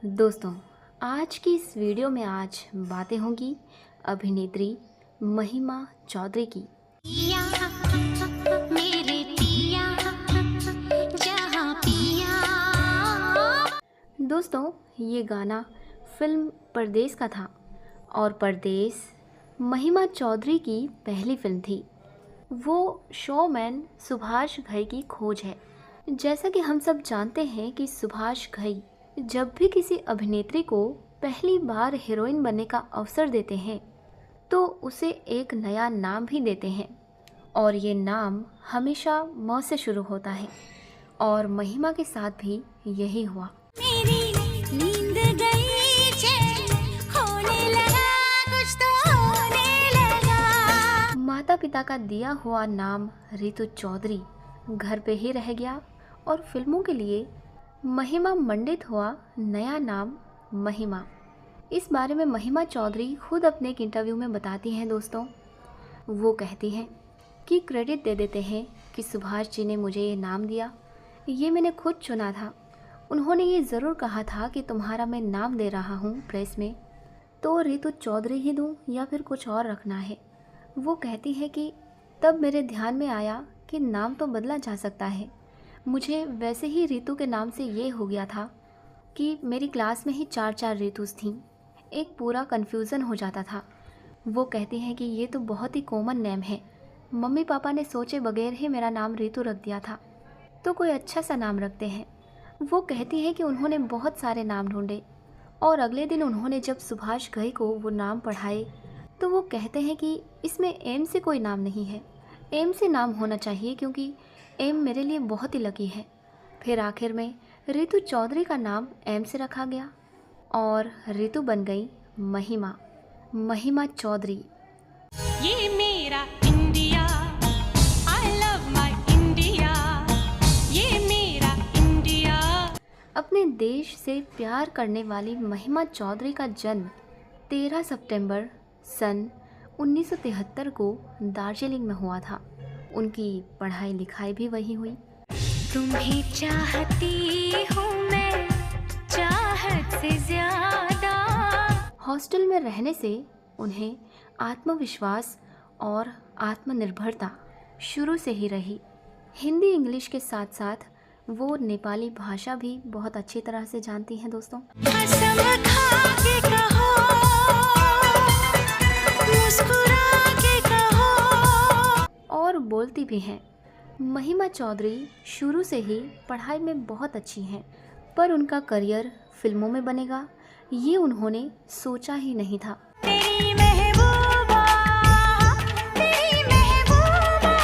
दोस्तों, आज की इस वीडियो में आज बातें होंगी अभिनेत्री महिमा चौधरी की। पिया मेरे पिया जहाँ पिया। दोस्तों, ये गाना फिल्म परदेस का था और परदेस महिमा चौधरी की पहली फिल्म थी। वो शोमैन सुभाष घई की खोज है। जैसा कि हम सब जानते हैं कि सुभाष घई जब भी किसी अभिनेत्री को पहली बार हीरोइन बनने का अवसर देते हैं तो उसे एक नया नाम भी देते हैं और ये नाम हमेशा म से शुरू होता है और महिमा के साथ भी यही हुआ। मेरी नींद गई चैन होने लगा, कुछ तो होने लगा। माता पिता का दिया हुआ नाम रितु चौधरी घर पे ही रह गया और फिल्मों के लिए महिमा मंडित हुआ नया नाम महिमा। इस बारे में महिमा चौधरी खुद अपने एक इंटरव्यू में बताती हैं। दोस्तों, वो कहती हैं कि क्रेडिट दे देते हैं कि सुभाष जी ने मुझे ये नाम दिया, ये मैंने खुद चुना था। उन्होंने ये ज़रूर कहा था कि तुम्हारा मैं नाम दे रहा हूँ प्रेस में तो रितु चौधरी ही दूँ या फिर कुछ और रखना है। वो कहती है कि तब मेरे ध्यान में आया कि नाम तो बदला जा सकता है। मुझे वैसे ही रितु के नाम से ये हो गया था कि मेरी क्लास में ही चार चार रितुस थीं, एक पूरा कन्फ्यूज़न हो जाता था। वो कहती हैं कि ये तो बहुत ही कॉमन नेम है, मम्मी पापा ने सोचे बगैर ही मेरा नाम रितु रख दिया था, तो कोई अच्छा सा नाम रखते हैं। वो कहती है कि उन्होंने बहुत सारे नाम ढूंढे और अगले दिन उन्होंने जब सुभाष घई को वो नाम पढ़ाए तो वो कहते हैं कि इसमें एम से कोई नाम नहीं है, एम से नाम होना चाहिए क्योंकि एम मेरे लिए बहुत ही लकी है। फिर आखिर में रितु चौधरी का नाम एम से रखा गया और रितु बन गई महिमा, महिमा चौधरी। ये मेरा India, I love my India, ये मेरा इंडिया। अपने देश से प्यार करने वाली महिमा चौधरी का जन्म 13 सितंबर सन 1973 को दार्जिलिंग में हुआ था। उनकी पढ़ाई लिखाई भी वहीं हुई। तुम्हें चाहती हूँ मैं चाहत से ज्यादा। हॉस्टल में रहने से उन्हें आत्मविश्वास और आत्मनिर्भरता शुरू से ही रही। हिंदी इंग्लिश के साथ साथ वो नेपाली भाषा भी बहुत अच्छी तरह से जानती हैं। दोस्तों, कसम खा के कहो, मुस्कुरा के कहो। और बोलती भी हैं। महिमा चौधरी शुरू से ही पढ़ाई में बहुत अच्छी हैं, पर उनका करियर फिल्मों में बनेगा ये उन्होंने सोचा ही नहीं था। तेरी महबूबा, तेरी महबूबा,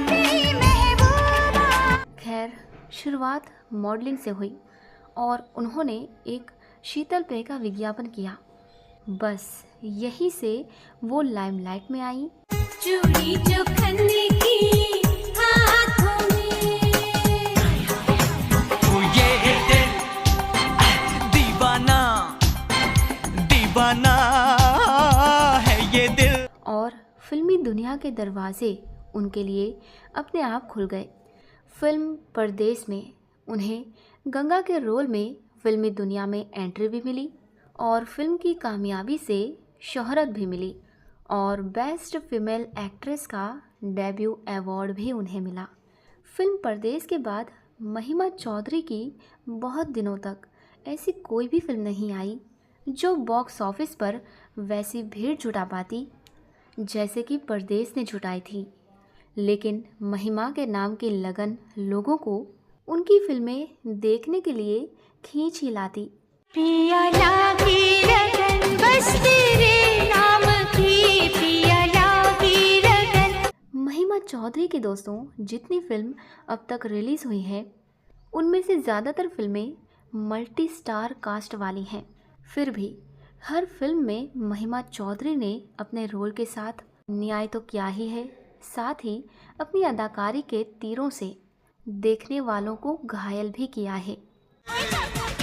तेरी महबूबा। खैर, शुरुआत मॉडलिंग से हुई और उन्होंने एक शीतल पेय का विज्ञापन किया। बस यहीं से वो लाइमलाइट में आई। चूड़ी जो खन्ने की हाथों में। ओ ये दिल दीवाना दीवाना है ये दिल। और फिल्मी दुनिया के दरवाजे उनके लिए अपने आप खुल गए। फिल्म परदेस में उन्हें गंगा के रोल में फिल्मी दुनिया में एंट्री भी मिली और फिल्म की कामयाबी से शोहरत भी मिली और बेस्ट फीमेल एक्ट्रेस का डेब्यू अवार्ड भी उन्हें मिला। फिल्म परदेस के बाद महिमा चौधरी की बहुत दिनों तक ऐसी कोई भी फिल्म नहीं आई जो बॉक्स ऑफिस पर वैसी भीड़ जुटा पाती जैसे कि परदेस ने जुटाई थी। लेकिन महिमा के नाम की लगन लोगों को उनकी फिल्में देखने के लिए खींच ही लाती। पिया लागी लगन बस तेरे नाम की, पिया लागी लगन। महिमा चौधरी की दोस्तों जितनी फिल्म अब तक रिलीज़ हुई है उनमें से ज़्यादातर फिल्में मल्टी स्टार कास्ट वाली हैं। फिर भी हर फिल्म में महिमा चौधरी ने अपने रोल के साथ न्याय तो किया ही है, साथ ही अपनी अदाकारी के तीरों से देखने वालों को घायल भी किया है।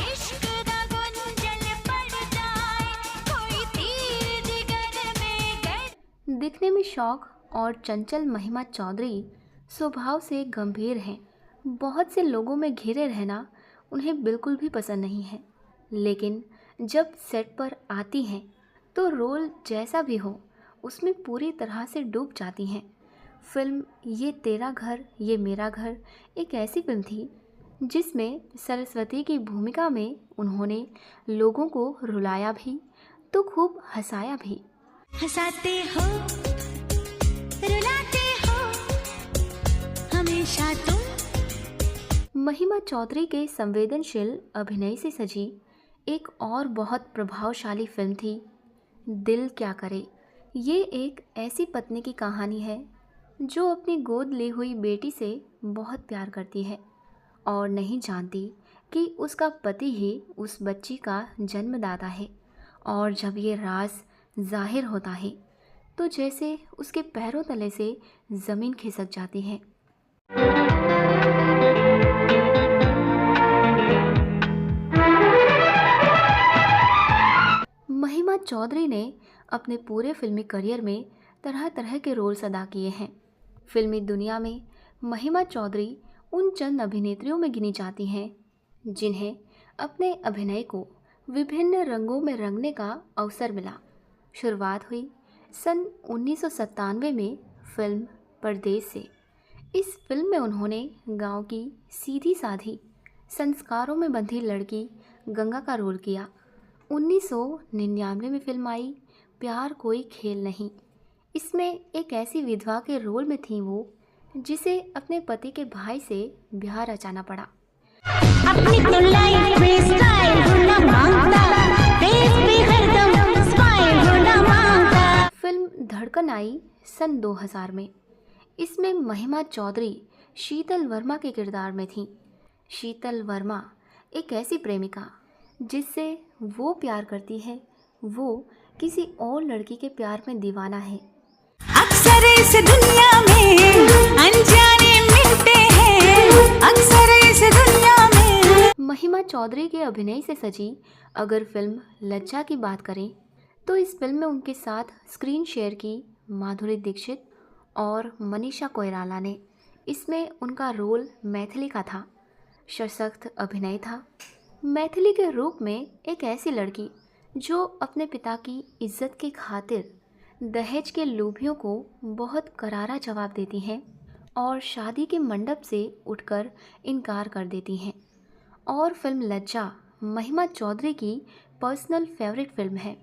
इश्क दा गुंजल पड़ जाए, कोई तीर जिगर में गड़। दिखने में शौक और चंचल महिमा चौधरी स्वभाव से गंभीर हैं। बहुत से लोगों में घिरे रहना उन्हें बिल्कुल भी पसंद नहीं है। लेकिन जब सेट पर आती हैं तो रोल जैसा भी हो उसमें पूरी तरह से डूब जाती हैं। फिल्म ये तेरा घर ये मेरा घर एक ऐसी फिल्म थी जिसमें सरस्वती की भूमिका में उन्होंने लोगों को रुलाया भी तो खूब हंसाया भी। हंसाते हो रुलाते हो हमेशा तुम। महिमा चौधरी के संवेदनशील अभिनय से सजी एक और बहुत प्रभावशाली फिल्म थी दिल क्या करे। ये एक ऐसी पत्नी की कहानी है जो अपनी गोद ली हुई बेटी से बहुत प्यार करती है और नहीं जानती कि उसका पति ही उस बच्ची का जन्मदाता है। और जब ये राज जाहिर होता है तो जैसे उसके पैरों तले से ज़मीन खिसक जाती है। महिमा चौधरी ने अपने पूरे फिल्मी करियर में तरह तरह के रोल्स अदा किए हैं। फिल्मी दुनिया में महिमा चौधरी उन चंद अभिनेत्रियों में गिनी जाती हैं जिन्हें अपने अभिनय को विभिन्न रंगों में रंगने का अवसर मिला। शुरुआत हुई सन 1997 में फिल्म परदेस से। इस फिल्म में उन्होंने गांव की सीधी साधी संस्कारों में बंधी लड़की गंगा का रोल किया। 1999 में फिल्म आई प्यार कोई खेल नहीं। इसमें एक ऐसी विधवा के रोल में थी वो जिसे अपने पति के भाई से ब्याह रचाना पड़ा। अपनी तो लाइफ में स्टाइल होना मांगता, फेस पे हरदम स्माइल होना मांगता। फिल्म धड़कन आई सन 2000 में। इसमें महिमा चौधरी शीतल वर्मा के किरदार में थी। शीतल वर्मा एक ऐसी प्रेमिका जिससे वो प्यार करती है, वो किसी और लड़की के प्यार में दीवाना है। अक्सर इस दुनिया में अनजाने मिलते हैं, अक्सर इस दुनिया में। महिमा चौधरी के अभिनय से सजी अगर फिल्म लज्जा की बात करें तो इस फिल्म में उनके साथ स्क्रीन शेयर की माधुरी दीक्षित और मनीषा कोइराला ने। इसमें उनका रोल मैथिली का था। सशक्त अभिनय था। मैथिली के रूप में एक ऐसी लड़की जो अपने पिता की इज्जत की खातिर दहेज के लोभियों को बहुत करारा जवाब देती हैं और शादी के मंडप से उठकर इनकार कर देती हैं। और फिल्म लज्जा महिमा चौधरी की पर्सनल फेवरेट फिल्म है।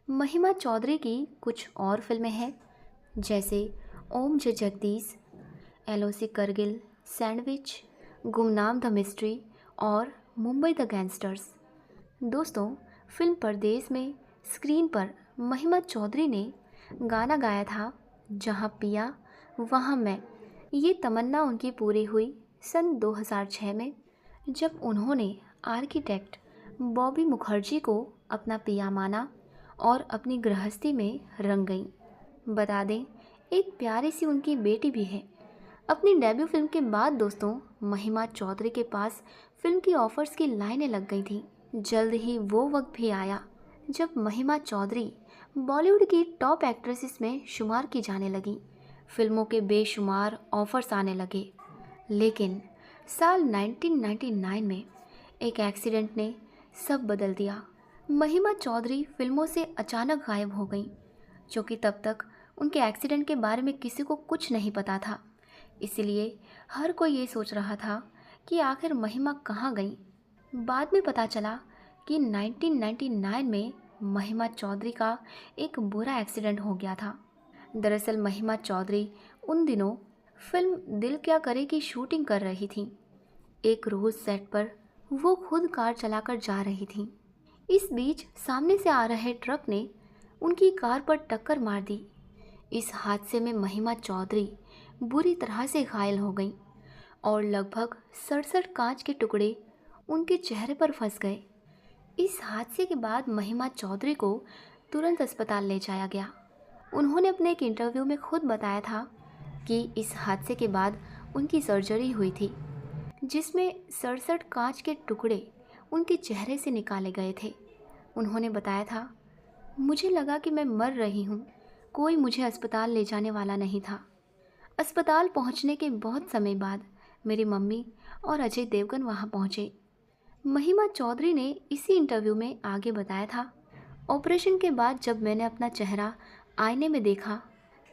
महिमा चौधरी की कुछ और फिल्में हैं जैसे ओम जय जगदीश, एलओसी करगिल, सैंडविच, गुमनाम द मिस्ट्री और मुंबई द गैंगस्टर्स। दोस्तों, फिल्म परदेस में स्क्रीन पर महिमा चौधरी ने गाना गाया था जहाँ पिया वहाँ मैं। ये तमन्ना उनकी पूरी हुई सन 2006 में जब उन्होंने आर्किटेक्ट बॉबी मुखर्जी को अपना पिया माना और अपनी गृहस्थी में रंग गई। बता दें, एक प्यारी सी उनकी बेटी भी है। अपनी डेब्यू फिल्म के बाद दोस्तों, महिमा चौधरी के पास फिल्म की ऑफर्स की लाइनें लग गई थी। जल्द ही वो वक्त भी आया जब महिमा चौधरी बॉलीवुड की टॉप एक्ट्रेसेस में शुमार की जाने लगी। फिल्मों के बेशुमार ऑफर्स आने लगे। लेकिन साल 1999 में एक एक्सीडेंट ने सब बदल दिया। महिमा चौधरी फिल्मों से अचानक गायब हो गई, क्योंकि तब तक उनके एक्सीडेंट के बारे में किसी को कुछ नहीं पता था। इसलिए हर कोई ये सोच रहा था कि आखिर महिमा कहाँ गई। बाद में पता चला कि 1999 में महिमा चौधरी का एक बुरा एक्सीडेंट हो गया था। दरअसल महिमा चौधरी उन दिनों फिल्म दिल क्या करे की शूटिंग कर रही थी। एक रोज़ सेट पर वो खुद कार चलाकर जा रही थी। इस बीच सामने से आ रहे ट्रक ने उनकी कार पर टक्कर मार दी। इस हादसे में महिमा चौधरी बुरी तरह से घायल हो गई और लगभग 67 कांच के टुकड़े उनके चेहरे पर फंस गए। इस हादसे के बाद महिमा चौधरी को तुरंत अस्पताल ले जाया गया। उन्होंने अपने एक इंटरव्यू में खुद बताया था कि इस हादसे के बाद उनकी सर्जरी हुई थी, जिसमें 67 कांच के टुकड़े उनके चेहरे से निकाले गए थे। उन्होंने बताया था, मुझे लगा कि मैं मर रही हूँ, कोई मुझे अस्पताल ले जाने वाला नहीं था। अस्पताल पहुँचने के बहुत समय बाद मेरी मम्मी और अजय देवगन वहाँ पहुँचे। महिमा चौधरी ने इसी इंटरव्यू में आगे बताया था, ऑपरेशन के बाद जब मैंने अपना चेहरा आईने में देखा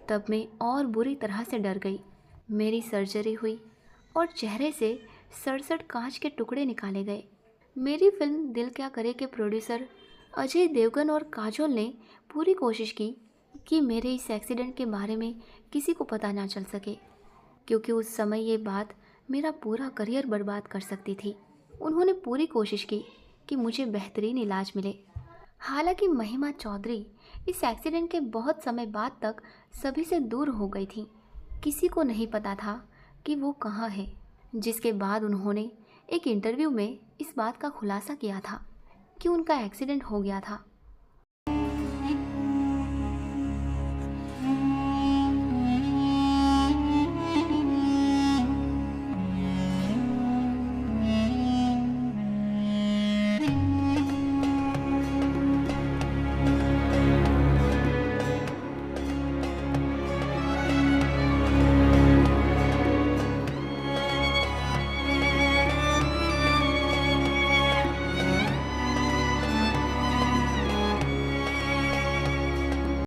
तब मैं और बुरी तरह से डर गई। मेरी सर्जरी हुई और चेहरे से 67 कांच के टुकड़े निकाले गए। मेरी फिल्म दिल क्या करे के प्रोड्यूसर अजय देवगन और काजोल ने पूरी कोशिश की कि मेरे इस एक्सीडेंट के बारे में किसी को पता ना चल सके, क्योंकि उस समय ये बात मेरा पूरा करियर बर्बाद कर सकती थी। उन्होंने पूरी कोशिश की कि मुझे बेहतरीन इलाज मिले। हालांकि महिमा चौधरी इस एक्सीडेंट के बहुत समय बाद तक सभी से दूर हो गई थी। किसी को नहीं पता था कि वो कहाँ है, जिसके बाद उन्होंने एक इंटरव्यू में इस बात का खुलासा किया था कि उनका एक्सीडेंट हो गया था